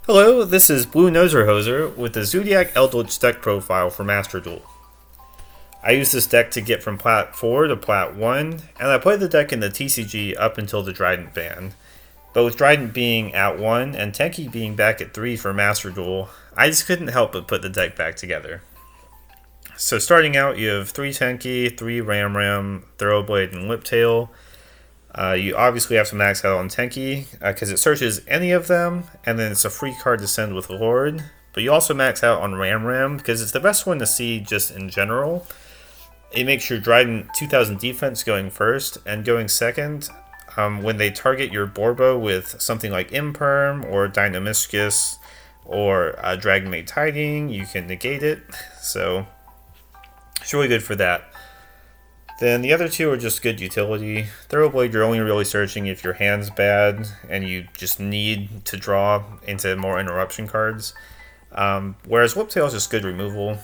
Hello, this is Blue Noser Hoser with the Zoodiac Eldlich deck profile for Master Duel. I use this deck to get from Plat 4 to Plat 1, and I play the deck in the TCG up until the Trident ban. But with Trident being at 1 and Tenki being back at 3 for Master Duel, I just couldn't help but put the deck back together. So starting out, you have 3 Tenki, 3 Ram, Thoroughblade, and Whiptail. You obviously have to max out on Tenki because it searches any of them, and then it's a free card to send with Lord. But you also max out on Ram because it's the best one to see just in general. It makes your Dryden 2000 defense going first, and going second, when they target your Borbo with something like Imperm or Dynamiscus or Dragonmaid Tiding, you can negate it. So it's really good for that. Then the other two are just good utility. Thoroughblade, you're only really searching if your hand's bad and you just need to draw into more interruption cards. Whereas Whiptail is just good removal.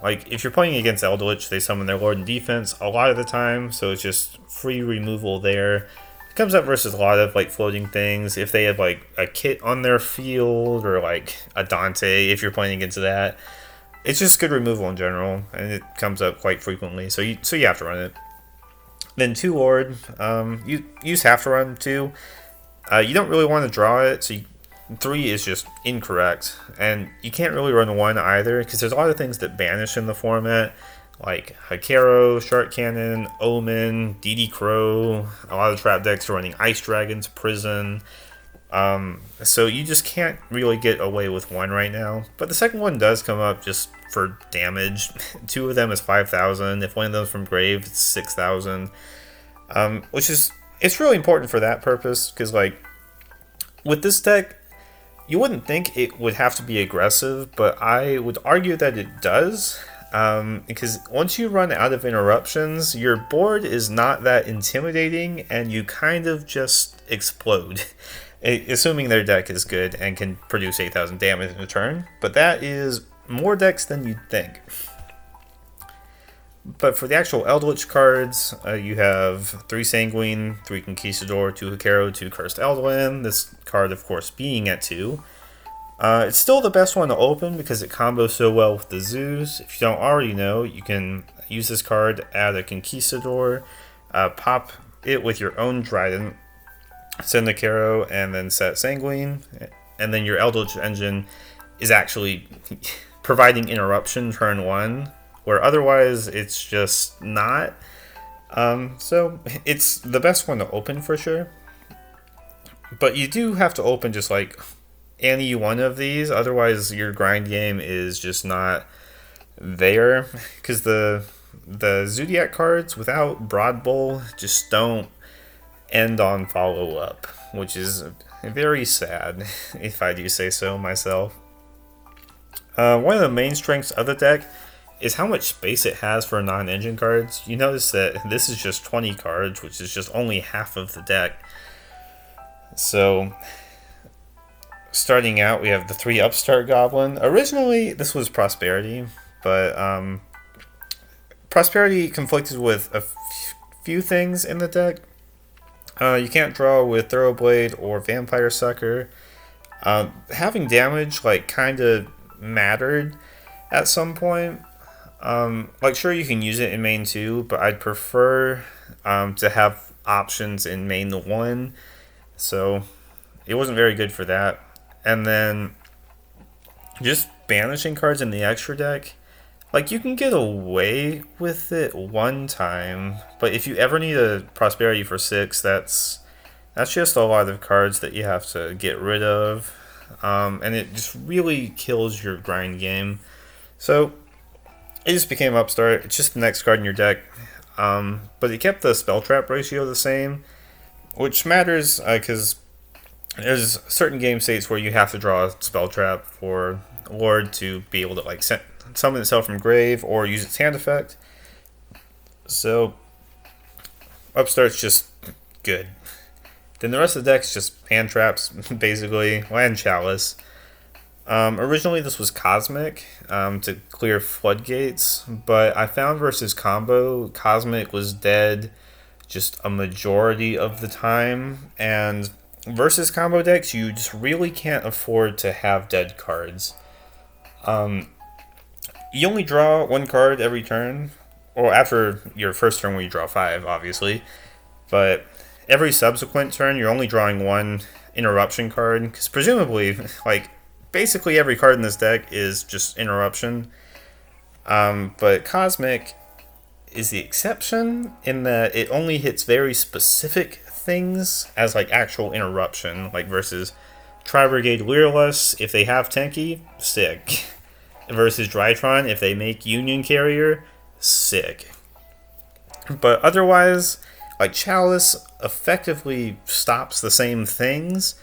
Like, if you're playing against Eldlich, they summon their Lord in defense a lot of the time, so it's just free removal there. It comes up versus a lot of, like, floating things. If they have, like, a Kit on their field, or, like, a Dante, if you're playing against that. It's just good removal in general, and it comes up quite frequently, so you have to run it. Then 2 Lord, you have to run 2. You don't really want to draw it, so 3 is just incorrect. And you can't really run 1 either, because there's a lot of things that banish in the format, like Hakero, Shark Cannon, Omen, DD Crow. A lot of trap decks are running Ice Dragons, Prison. So you just can't really get away with 1 right now. But the second one does come up just for damage. 2 of them is 5,000. If one of them is from Grave, it's 6,000. Which is, it's really important for that purpose, because like, with this deck, you wouldn't think it would have to be aggressive, but I would argue that it does. Because once you run out of interruptions, your board is not that intimidating, and you kind of just explode. Assuming their deck is good and can produce 8,000 damage in a turn, but that is more decks than you'd think. But for the actual Eldlich cards, you have 3 Sanguine, 3 Conquistador, 2 Hakero, 2 Cursed Eldwin, this card of course being at 2. It's still the best one to open because it combos so well with the Zoos. If you don't already know, you can use this card, add a Conquistador, pop it with your own Trident, send a Caro, and then set Sanguine, and then your Eldritch engine is actually providing interruption turn 1, where otherwise it's just not. So it's the best one to open for sure. But you do have to open just like any one of these, otherwise your grind game is just not there. Because the Zoodiac cards without Broad Bowl just don't end on follow-up, which is very sad, if I do say so myself. One of the main strengths of the deck is how much space it has for non-engine cards. You notice that this is just 20 cards, which is just only half of the deck. So, starting out, we have the 3 Upstart Goblin. Originally, this was Prosperity, but Prosperity conflicted with a few things in the deck. You can't draw with Thoroughblade or Vampire Sucker. Having damage, like, kind of mattered at some point. Like, sure, you can use it in main 2, but I'd prefer to have options in main 1. So, it wasn't very good for that. And then, just banishing cards in the extra deck. Like, you can get away with it one time, but if you ever need a Prosperity for 6, that's just a lot of cards that you have to get rid of, and it just really kills your grind game. So, it just became Upstart. It's just the next card in your deck, but it kept the Spell Trap ratio the same, which matters, because there's certain game states where you have to draw a Spell Trap for Lord to be able to, like, summon itself from Grave or use its hand effect. So Upstart's just good. Then the rest of the deck's just hand traps, basically, and Chalice. Originally this was Cosmic to clear Floodgates, but I found versus combo, Cosmic was dead just a majority of the time, and versus combo decks, you just really can't afford to have dead cards. You only draw one card every turn, or after your first turn when you draw 5, obviously. But every subsequent turn, you're only drawing one interruption card, because presumably, like, basically every card in this deck is just interruption. But Cosmic is the exception in that it only hits very specific things as like actual interruption, like versus Tri-Brigade Leerless, if they have Tenki, sick. Versus Drytron, if they make Union Carrier, sick. But otherwise, like Chalice effectively stops the same things,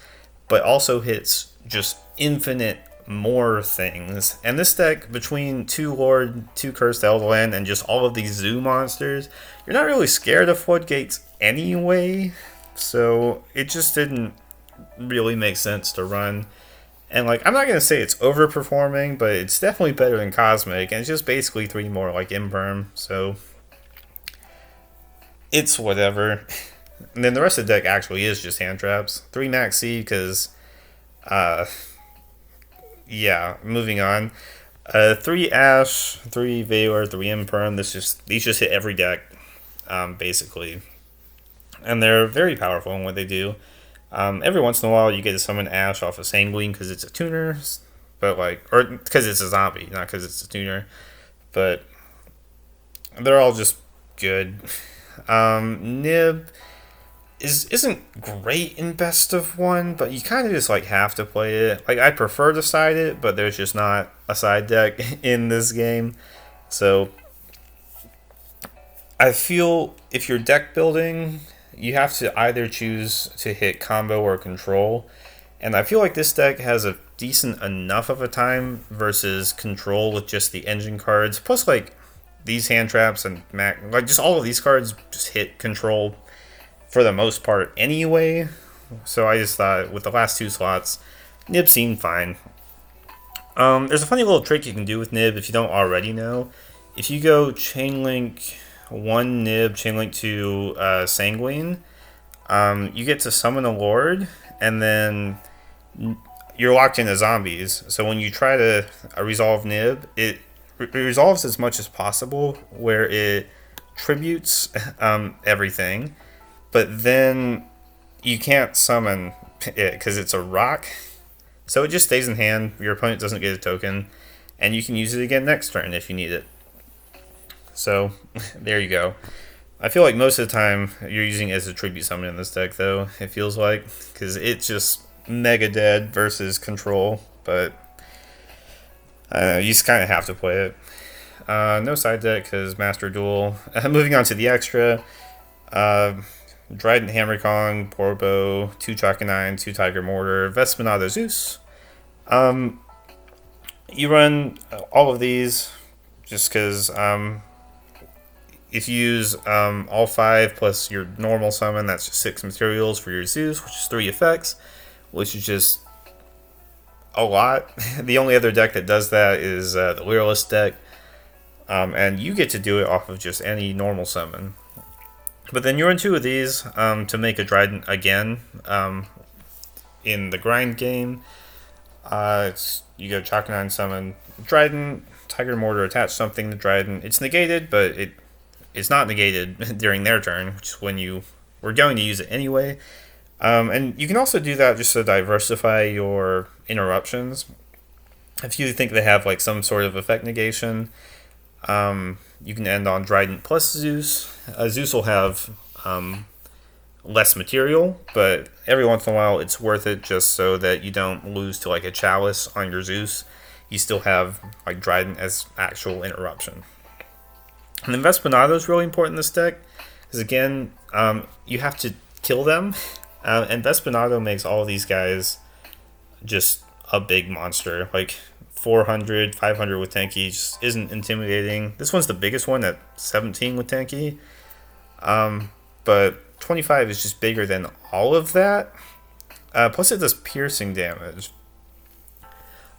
but also hits just infinite more things. And this deck, between 2 Lord, 2 Cursed Eldland, and just all of these zoo monsters, you're not really scared of Floodgates anyway, so it just didn't really make sense to run. And like, I'm not going to say it's overperforming, but it's definitely better than Cosmic, and it's just basically 3 more like Imperm, so it's whatever. And then the rest of the deck actually is just hand traps. 3 Maxi, because yeah, moving on. 3 Ash, 3 Valor, 3 Imperm. These just hit every deck, basically. And they're very powerful in what they do. Every once in a while, you get to summon Ash off of Sanguine because it's a tuner, but like, or because it's a zombie, not because it's a tuner. But they're all just good. Nib isn't great in best of 1, but you kind of just like have to play it. Like, I prefer to side it, but there's just not a side deck in this game. So I feel if you're deck building, you have to either choose to hit combo or control. And I feel like this deck has a decent enough of a time versus control with just the engine cards. Plus, like, these hand traps and like just all of these cards just hit control for the most part anyway. So I just thought with the last 2 slots, Nib seemed fine. There's a funny little trick you can do with Nib if you don't already know. If you go Chainlink 1 Nib, Chainlink to Sanguine, you get to summon a Lord, and then you're locked into zombies. So when you try to resolve Nib, it resolves as much as possible, where it tributes everything, but then you can't summon it because it's a rock. So it just stays in hand, your opponent doesn't get a token, and you can use it again next turn if you need it. So, there you go. I feel like most of the time you're using it as a tribute summon in this deck, though, it feels like, because it's just mega dead versus control, but you just kind of have to play it. No side deck because Master Duel. Moving on to the extra. Trident Hammer Kong, Porbo, 2 Chakanine, 2 Tiger Mortar, Vespanado Zeus. You run all of these just because if you use all 5 plus your normal summon, that's just 6 materials for your Zeus, which is 3 effects, which is just a lot. The only other deck that does that is the Leerless deck, and you get to do it off of just any normal summon. But then you run 2 of these to make a Trident again in the grind game. You go Chakanine summon Trident, Tiger Mortar attach something to Trident. It's negated, but it's not negated during their turn, which is when you were going to use it anyway. And you can also do that just to diversify your interruptions. If you think they have like some sort of effect negation, you can end on Trident plus Zeus. Zeus will have less material, but every once in a while it's worth it just so that you don't lose to like a Chalice on your Zeus. You still have like Trident as actual interruption. And then Vespanado is really important in this deck because again, you have to kill them, and Vespanado makes all of these guys just a big monster. Like 400, 500 with Tenki just isn't intimidating. This one's the biggest one at 17 with Tenki, but 25 is just bigger than all of that. Plus it does piercing damage.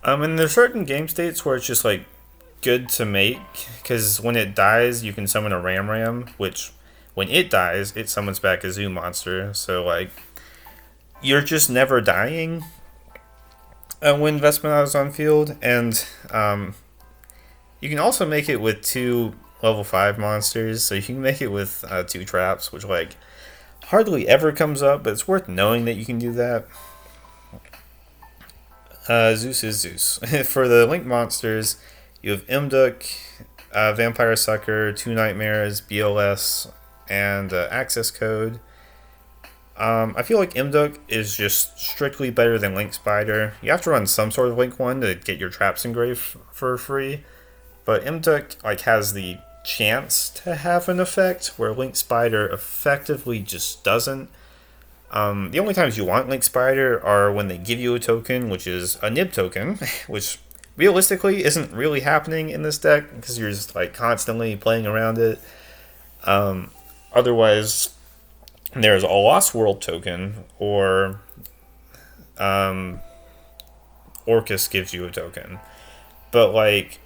And there's certain game states where it's just like good to make, because when it dies you can summon a Ram, which when it dies it summons back a zoo monster. So like you're just never dying when Vespina is on field, and you can also make it with 2 level 5 monsters, so you can make it with 2 traps, which like hardly ever comes up, but it's worth knowing that you can do that. Zeus is Zeus. For the Link monsters, you have Imduk, Vampire Sucker, 2 Nightmares, BLS, and Access Code. I feel like Imduk is just strictly better than Link Spider. You have to run some sort of Link one to get your traps engraved for free, but Imduk like has the chance to have an effect where Link Spider effectively just doesn't. The only times you want Link Spider are when they give you a token, which is a Nib token, which realistically isn't really happening in this deck because you're just like constantly playing around it. Otherwise, there's a Lost World token, or Orcus gives you a token. But like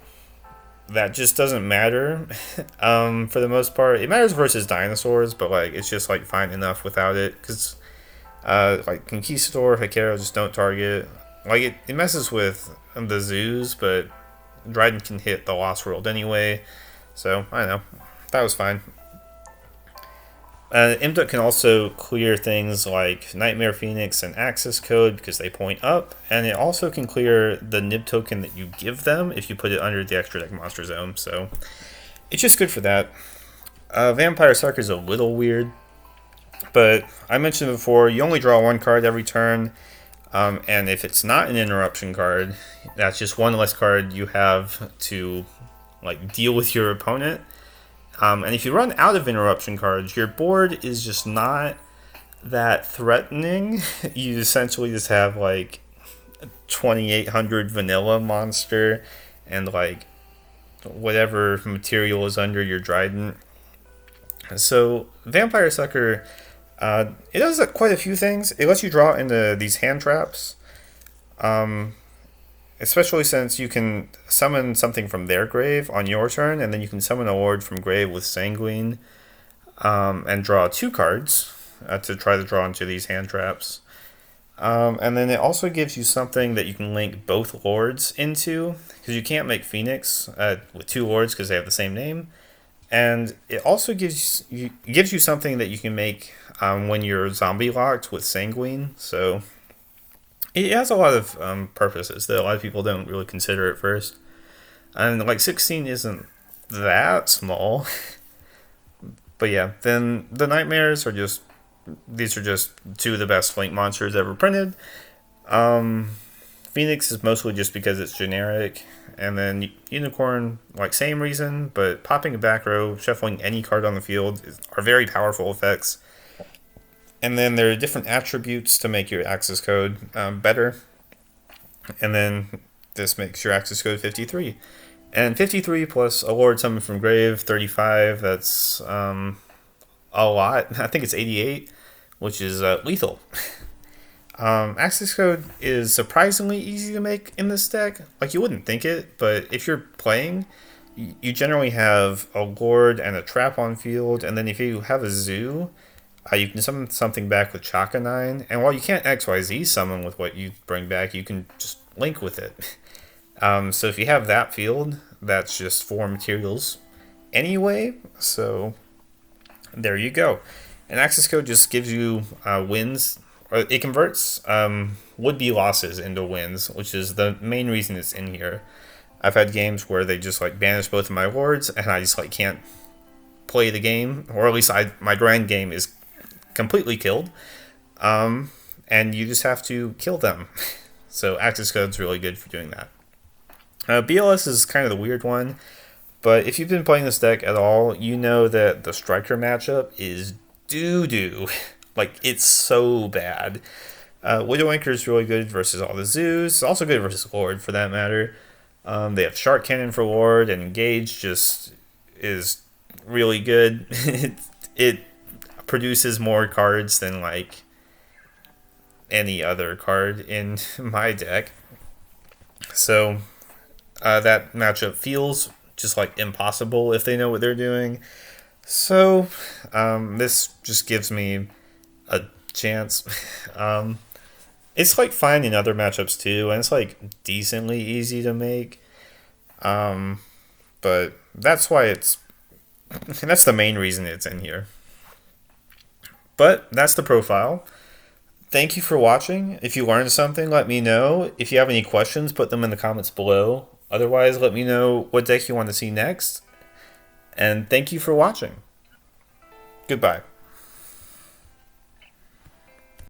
that just doesn't matter for the most part. It matters versus dinosaurs, but like it's just like fine enough without it because like Conquistador, Hakero just don't target. Like it messes with the zoos, but Dryden can hit the Lost World anyway. So I don't know, that was fine. Imduk can also clear things like Nightmare Phoenix and Access Code because they point up, and it also can clear the Nib token that you give them if you put it under the extra deck monster zone, so it's just good for that. Vampire Sucker is a little weird, but I mentioned before, you only draw 1 card every turn, and if it's not an interruption card, that's just 1 less card you have to like deal with your opponent. And if you run out of interruption cards, your board is just not that threatening. You essentially just have like 2800 vanilla monster and like whatever material is under your Dryden. So Vampire Sucker, it does quite a few things. It lets you draw into these hand traps. Especially since you can summon something from their grave on your turn, and then you can summon a ward from grave with Sanguine, and draw 2 cards to try to draw into these hand traps. And then it also gives you something that you can link both lords into, because you can't make Phoenix with 2 lords because they have the same name. And it also gives you something that you can make when you're zombie locked with Sanguine. So it has a lot of purposes that a lot of people don't really consider at first. And like 16 isn't that small. But yeah, then the Nightmares are just, these are just 2 of the best Link monsters ever printed. Phoenix is mostly just because it's generic. And then Unicorn, like same reason, but popping a back row, shuffling any card on the field are very powerful effects. And then there are different attributes to make your access code better. And then this makes your access code 53. And 53 plus a Lord Summon from Grave, 35, that's a lot. I think it's 88, which is lethal. Access code is surprisingly easy to make in this deck. Like, you wouldn't think it, but if you're playing, you generally have a Lord and a Trap on field, and then if you have a Zoo, you can summon something back with Chaka 9, and while you can't XYZ summon with what you bring back, you can just link with it. So if you have that field, that's just 4 materials anyway, so there you go. And access code just gives you wins, or it converts would-be losses into wins, which is the main reason it's in here. I've had games where they just like banish both of my lords, and I just like can't play the game, or at least my grand game is completely killed, and you just have to kill them. So access code's really good for doing that. BLS is kind of the weird one, but if you've been playing this deck at all, you know that the Striker matchup is doo-doo. Like, it's so bad. Widowmaker is really good versus all the zoos, also good versus Lord for that matter. They have Shark Cannon for Lord, and Engage just is really good. It produces more cards than like any other card in my deck. So that matchup feels just like impossible if they know what they're doing. So this just gives me a chance. It's like fine in other matchups too, and it's like decently easy to make. But that's why that's the main reason it's in here. But that's the profile. Thank you for watching. If you learned something, let me know. If you have any questions, put them in the comments below. Otherwise, let me know what deck you want to see next. And thank you for watching. Goodbye.